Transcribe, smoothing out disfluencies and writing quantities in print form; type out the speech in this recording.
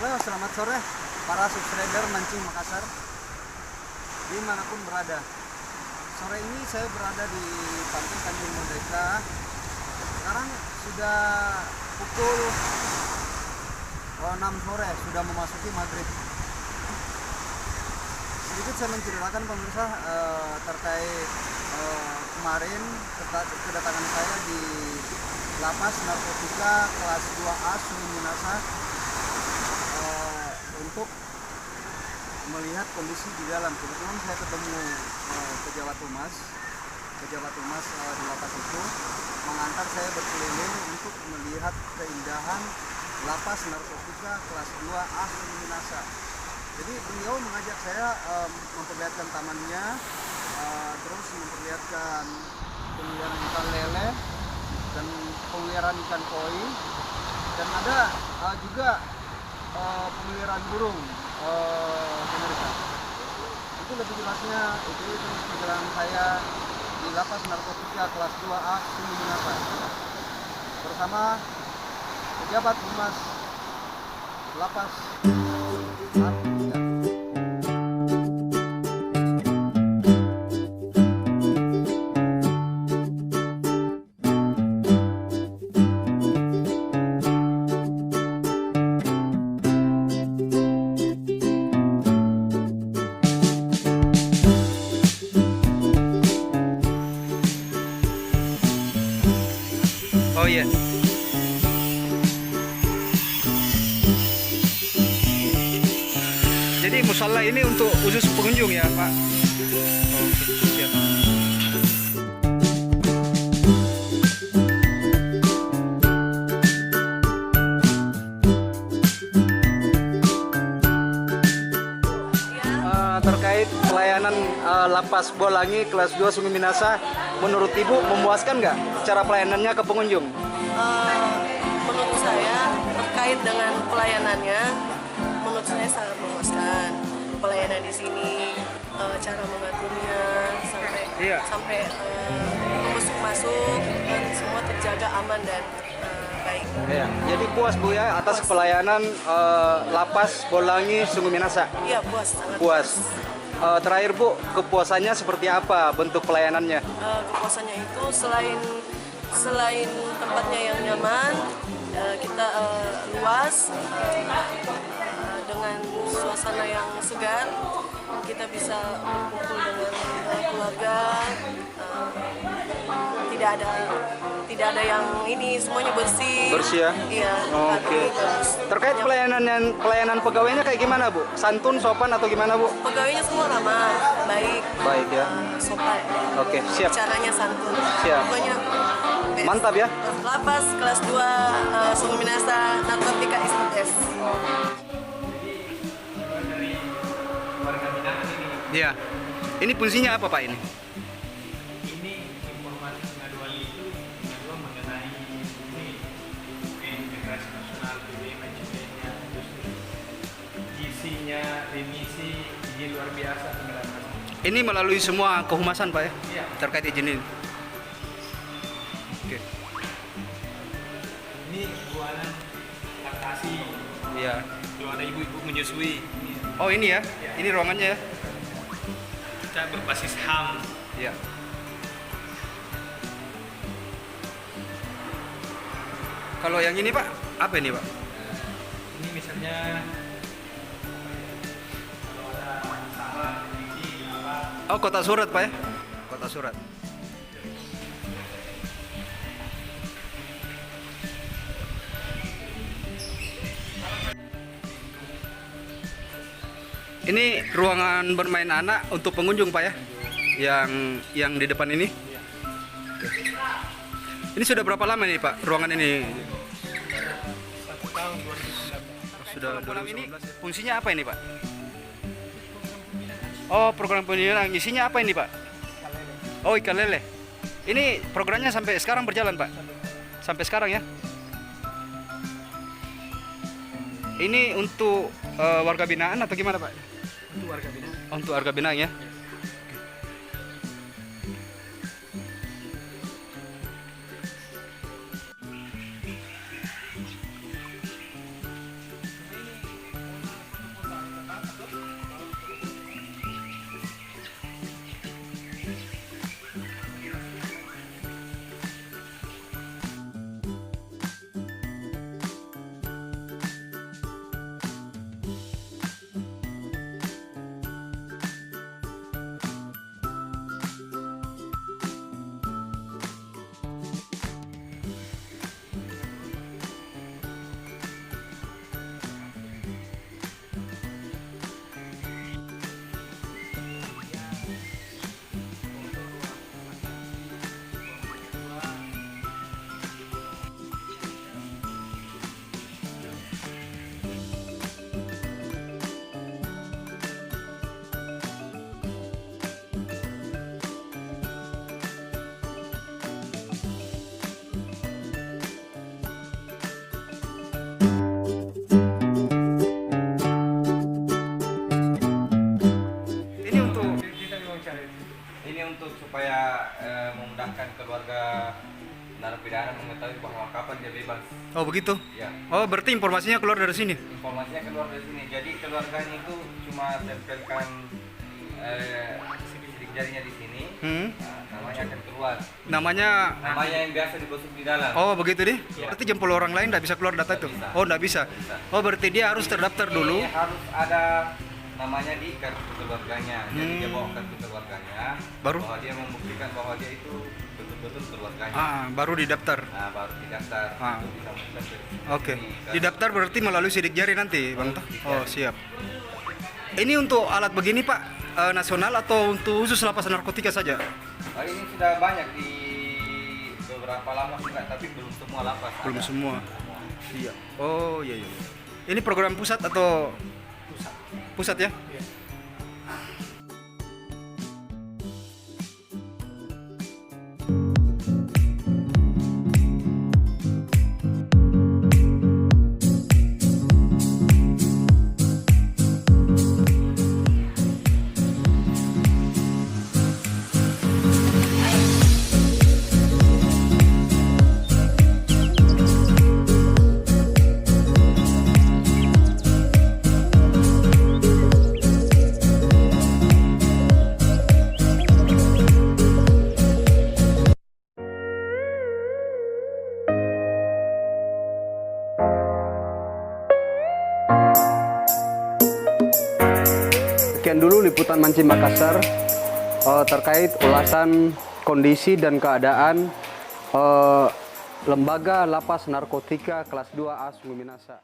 Halo, selamat sore para subscriber Mancing Makassar dimanapun berada. Sore ini saya berada di Pantai Tanjung Merdeka. Sekarang sudah pukul 6 sore, sudah memasuki maghrib. Sedikit saya menceritakan pemirsa terkait kemarin kedatangan saya di Lapas Narkotika kelas 2A Sungai Minasa untuk melihat kondisi di dalam. Kebetulan saya ketemu pejabat humas di lapas itu mengantar saya berkeliling untuk melihat keindahan Lapas Narkotika kelas 2A Sungai Minasa. Jadi beliau mengajak saya memperlihatkan tamannya, terus memperlihatkan pemeliharaan ikan lele dan pemeliharaan ikan koi, dan ada juga pemeliharaan burung. Pemirsa, itu lebih jelasnya itu terus perjalanan saya di Lapas Narkotika kelas 2A Sungai Minasa bersama pejabat humas Lapas Narkotika. Oh iya. Jadi musala ini untuk khusus pengunjung ya, Pak? Oke, siap. Terkait pelayanan Lapas Bolangi kelas 2 Sungai Minasa, menurut Ibu memuaskan nggak cara pelayanannya ke pengunjung? Menurut saya terkait dengan pelayanannya, menurut saya sangat memuaskan. Pelayanan di sini, cara mengaturnya sampai masuk dan semua terjaga aman dan baik. Ya, jadi puas Bu ya atas pelayanan Lapas Bolangi Sungai Minasa? Iya, puas, sangat Puas. Terakhir Bu, kepuasannya seperti apa bentuk pelayanannya? Kepuasannya itu selain tempatnya yang nyaman, kita luas, dengan suasana yang segar, kita bisa berkumpul dengan keluarga, tidak ada yang ini, semuanya bersih. Bersih ya? Iya. Oke. Terkait pelayanan pegawainya kayak gimana Bu? Santun, sopan atau gimana Bu? Pegawainya semua ramah, baik. Baik ya. Sopan. Oke, siap. Caranya santun. Siap. Pokoknya best. Mantap ya. Lapas kelas 2 Sungai Minasa Narkotika ISTS. Iya. Ini fungsinya apa Pak ini? Ini informasi pengaduan itu pengaduan mengenai integrasi nasional BBM HCP-nya, terus isinya remisi izin luar biasa penggelapan. Ini melalui semua kehumasan Pak ya? Iya. Terkait izin ini. Oke. Ini buanan laktasi. Iya. Kalau ada ibu-ibu menyusui, Oh ini ya? Ini ruangannya ya? kita berbasis HAM. Iya. Kalau yang ini Pak, apa ini Pak? Ini misalnya kalau ada salah remisi apa. Oh kotak surat Pak ya? Kotak surat. Ini ruangan bermain anak untuk pengunjung Pak ya? Yang di depan ini? Ini sudah berapa lama nih Pak ruangan ini? 1 tahun 2019. Sudah 2019 ini fungsinya apa ini Pak? Oh program pembinaan, isinya apa ini Pak? Oh ikan lele. Ini programnya sampai sekarang berjalan Pak? Sampai sekarang ya? Ini untuk warga binaan atau gimana Pak? Untuk warga binaan. Oh, untuk warga binaan ya? mengetahui bahwa kapan dia bebas. Oh begitu. Ya, Oh berarti informasinya keluar dari sini. informasinya keluar dari sini. Jadi keluarganya itu cuma tempelkan sidik jarinya di sini. Namanya akan keluar. Namanya. Namanya yang biasa digosok di dalam. Oh begitu deh. Ya. Berarti jempol orang lain nggak bisa keluar data itu. bisa. Oh nggak bisa. Bisa. Oh berarti dia harus terdaftar dulu. Ini harus ada namanya di kartu keluarganya. Jadi dia bawa kartu keluarganya. Baru? Bahwa dia membuktikan bahwa dia itu betul-betul keluarganya. Baru didaftar. Nah, baru didaftar. Ah. Itu bisa masukkan ke Oke. sini. Didaftar berarti melalui sidik jari nanti, Bang Toh? sidik Oh jari. siap. Ini untuk alat begini Pak, nasional atau untuk khusus lapas narkotika saja? Ini sudah banyak di beberapa lapas juga, tapi belum semua lapas. Belum ada. semua. Iya. Oh iya iya. Ini program pusat atau pusat ya? Sekian dulu liputan Mancing Makassar terkait ulasan kondisi dan keadaan Lembaga Lapas Narkotika kelas 2A Sungai Minasa.